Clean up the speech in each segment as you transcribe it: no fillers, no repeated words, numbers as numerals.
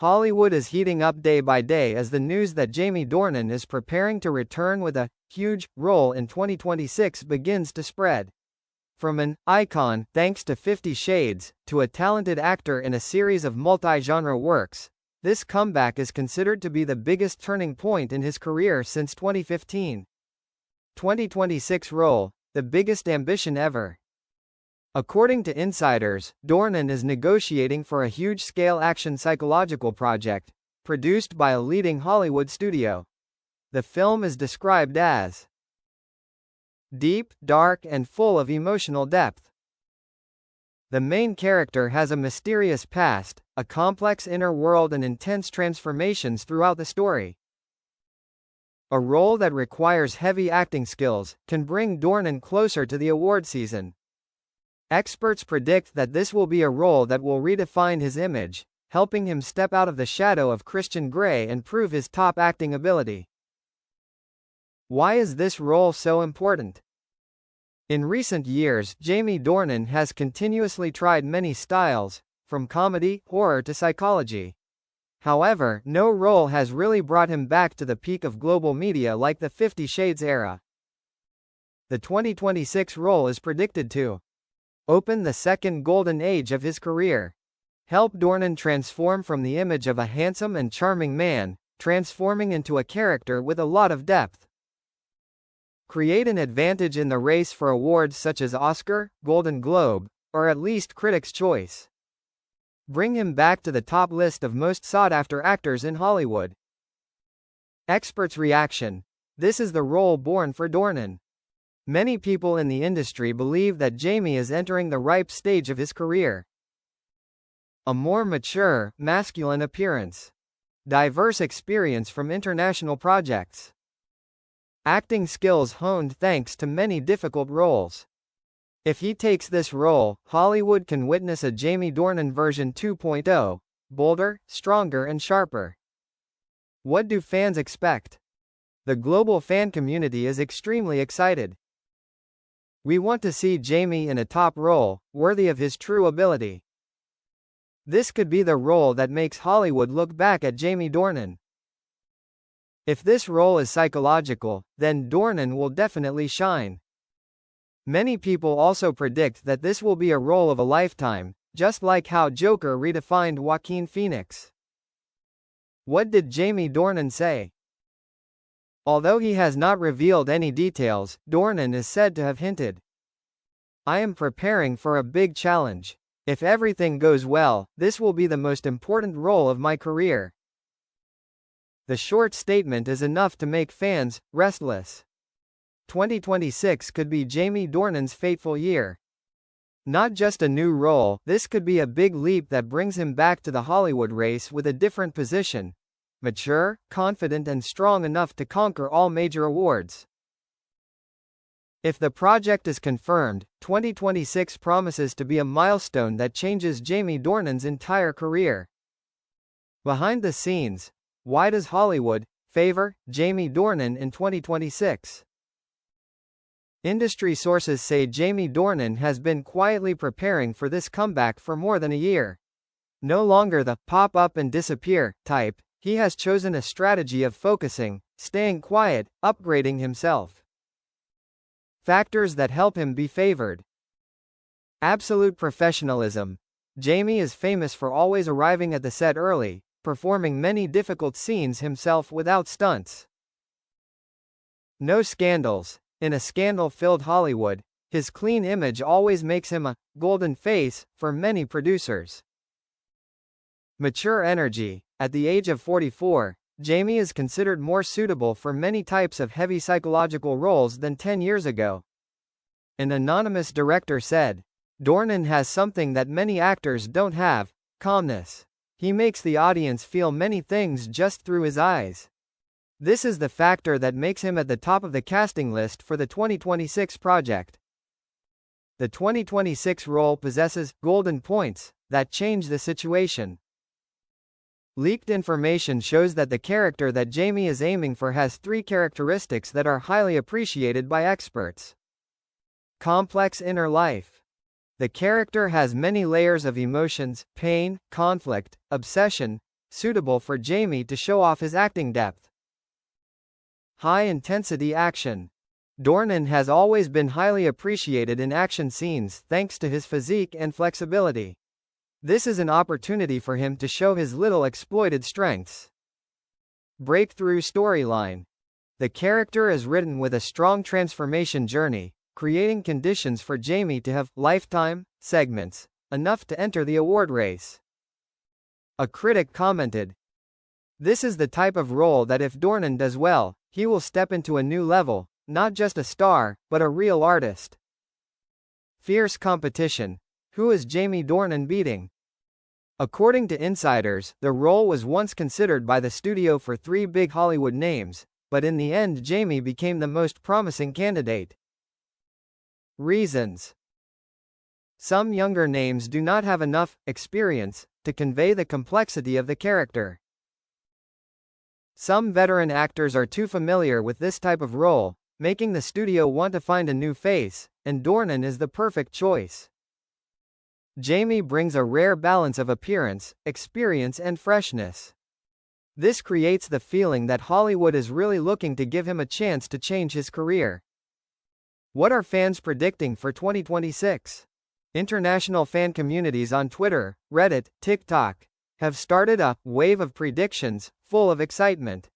Hollywood is heating up day by day as the news that Jamie Dornan is preparing to return with a huge role in 2026 begins to spread. From an icon, thanks to 50 Shades, to a talented actor in a series of multi-genre works, this comeback is considered to be the biggest turning point in his career since 2015. 2026 role, the biggest ambition ever. According to insiders, Dornan is negotiating for a huge-scale action psychological project, produced by a leading Hollywood studio. The film is described as deep, dark, and full of emotional depth. The main character has a mysterious past, a complex inner world and intense transformations throughout the story. A role that requires heavy acting skills can bring Dornan closer to the award season. Experts predict that this will be a role that will redefine his image, helping him step out of the shadow of Christian Grey and prove his top acting ability. Why is this role so important? In recent years, Jamie Dornan has continuously tried many styles, from comedy, horror to psychology. However, no role has really brought him back to the peak of global media like the 50 Shades era. The 2026 role is predicted to open the second golden age of his career. Help Dornan transform from the image of a handsome and charming man, transforming into a character with a lot of depth. Create an advantage in the race for awards such as Oscar, Golden Globe, or at least Critics' Choice. Bring him back to the top list of most sought-after actors in Hollywood. Experts' reaction. This is the role born for Dornan. Many people in the industry believe that Jamie is entering the ripe stage of his career. A more mature, masculine appearance. Diverse experience from international projects. Acting skills honed thanks to many difficult roles. If he takes this role, Hollywood can witness a Jamie Dornan version 2.0, bolder, stronger and sharper. What do fans expect? The global fan community is extremely excited. We want to see Jamie in a top role, worthy of his true ability. This could be the role that makes Hollywood look back at Jamie Dornan. If this role is psychological, then Dornan will definitely shine. Many people also predict that this will be a role of a lifetime, just like how Joker redefined Joaquin Phoenix. What did Jamie Dornan say? Although he has not revealed any details, Dornan is said to have hinted, "I am preparing for a big challenge. If everything goes well, this will be the most important role of my career." The short statement is enough to make fans restless. 2026 could be Jamie Dornan's fateful year. Not just a new role, this could be a big leap that brings him back to the Hollywood race with a different position. Mature, confident and strong enough to conquer all major awards. If the project is confirmed, 2026 promises to be a milestone that changes Jamie Dornan's entire career. Behind the scenes, why does Hollywood favor Jamie Dornan in 2026? Industry sources say Jamie Dornan has been quietly preparing for this comeback for more than a year. No longer the pop up and disappear type, he has chosen a strategy of focusing, staying quiet, upgrading himself. Factors that help him be favored. Absolute professionalism. Jamie is famous for always arriving at the set early, performing many difficult scenes himself without stunts. No scandals. In a scandal-filled Hollywood, his clean image always makes him a golden face for many producers. Mature energy. At the age of 44, Jamie is considered more suitable for many types of heavy psychological roles than 10 years ago. An anonymous director said, "Dornan has something that many actors don't have, calmness. He makes the audience feel many things just through his eyes." This is the factor that makes him at the top of the casting list for the 2026 project. The 2026 role possesses golden points that change the situation. Leaked information shows that the character that Jamie is aiming for has 3 characteristics that are highly appreciated by experts. Complex inner life. The character has many layers of emotions, pain, conflict, obsession, suitable for Jamie to show off his acting depth. High-intensity action. Dornan has always been highly appreciated in action scenes thanks to his physique and flexibility. This is an opportunity for him to show his little exploited strengths. Breakthrough storyline. The character is written with a strong transformation journey, creating conditions for Jamie to have lifetime segments, enough to enter the award race. A critic commented, "This is the type of role that if Dornan does well, he will step into a new level, not just a star, but a real artist." Fierce competition. Who is Jamie Dornan beating? According to insiders, the role was once considered by the studio for 3 big Hollywood names, but in the end Jamie became the most promising candidate. Reasons. Some younger names do not have enough experience to convey the complexity of the character. Some veteran actors are too familiar with this type of role, making the studio want to find a new face, and Dornan is the perfect choice. Jamie brings a rare balance of appearance, experience and freshness. This creates the feeling that Hollywood is really looking to give him a chance to change his career. What are fans predicting for 2026? International fan communities on Twitter, Reddit, TikTok have started a wave of predictions, full of excitement.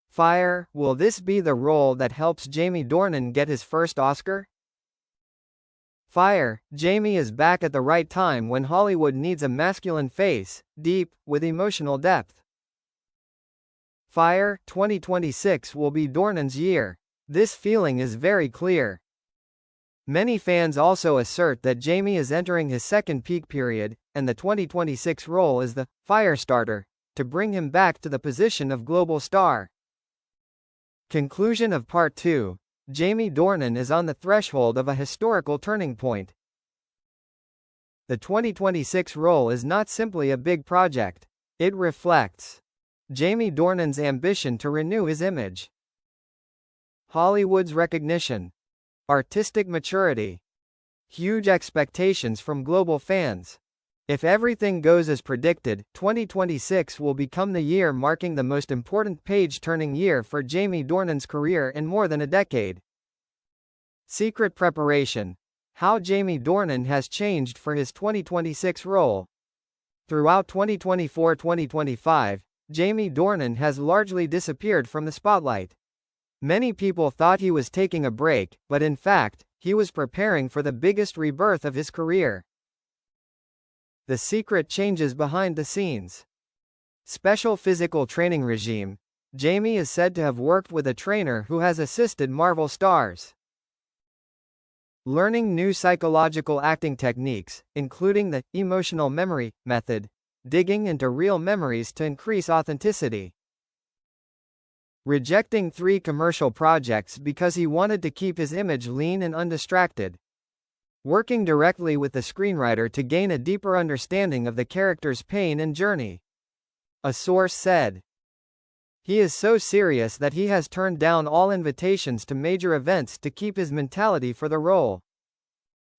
Fire, will this be the role that helps Jamie Dornan get his first Oscar? Fire, Jamie is back at the right time when Hollywood needs a masculine face, deep, with emotional depth. Fire, 2026 will be Dornan's year. This feeling is very clear. Many fans also assert that Jamie is entering his second peak period, and the 2026 role is the fire starter to bring him back to the position of global star. Conclusion of Part 2. Jamie Dornan is on the threshold of a historical turning point. The 2026 role is not simply a big project. It reflects Jamie Dornan's ambition to renew his image, Hollywood's recognition, artistic maturity, huge expectations from global fans. If everything goes as predicted, 2026 will become the year marking the most important page-turning year for Jamie Dornan's career in more than a decade. Secret preparation. How Jamie Dornan has changed for his 2026 role. Throughout 2024-2025, Jamie Dornan has largely disappeared from the spotlight. Many people thought he was taking a break, but in fact, he was preparing for the biggest rebirth of his career. The secret changes behind the scenes. Special physical training regime. Jamie is said to have worked with a trainer who has assisted Marvel stars. Learning new psychological acting techniques, including the emotional memory method, digging into real memories to increase authenticity. Rejecting 3 commercial projects because he wanted to keep his image lean and undistracted. Working directly with the screenwriter to gain a deeper understanding of the character's pain and journey. A source said, "He is so serious that he has turned down all invitations to major events to keep his mentality for the role."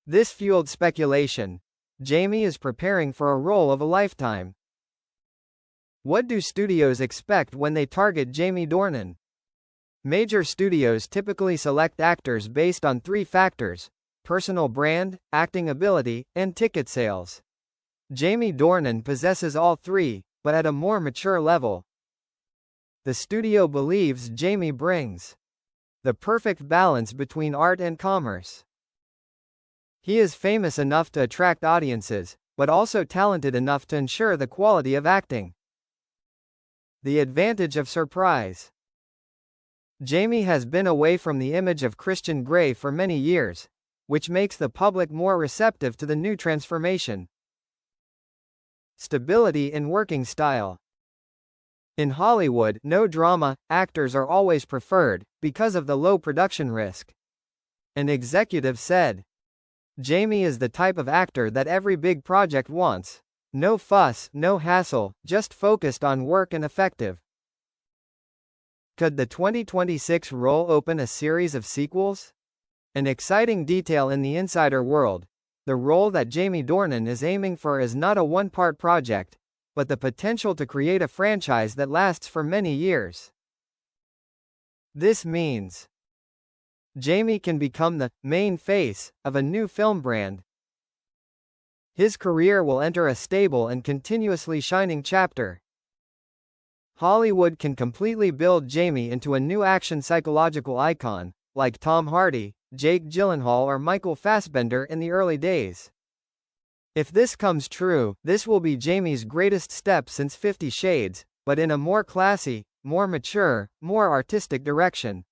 This fueled speculation. Jamie is preparing for a role of a lifetime. What do studios expect when they target Jamie Dornan? Major studios typically select actors based on 3 factors: personal brand, acting ability, and ticket sales. Jamie Dornan possesses all 3, but at a more mature level. The studio believes Jamie brings the perfect balance between art and commerce. He is famous enough to attract audiences, but also talented enough to ensure the quality of acting. The advantage of surprise. Jamie has been away from the image of Christian Grey for many years, which makes the public more receptive to the new transformation. Stability in working style. In Hollywood, no drama actors are always preferred, because of the low production risk. An executive said, "Jamie is the type of actor that every big project wants. No fuss, no hassle, just focused on work and effective." Could the 2026 role open a series of sequels? An exciting detail in the insider world. The role that Jamie Dornan is aiming for is not a one-part project, but the potential to create a franchise that lasts for many years. This means Jamie can become the main face of a new film brand. His career will enter a stable and continuously shining chapter. Hollywood can completely build Jamie into a new action psychological icon, like Tom Hardy, Jake Gyllenhaal or Michael Fassbender in the early days. If this comes true, this will be Jamie's greatest step since 50 Shades, but in a more classy, more mature, more artistic direction.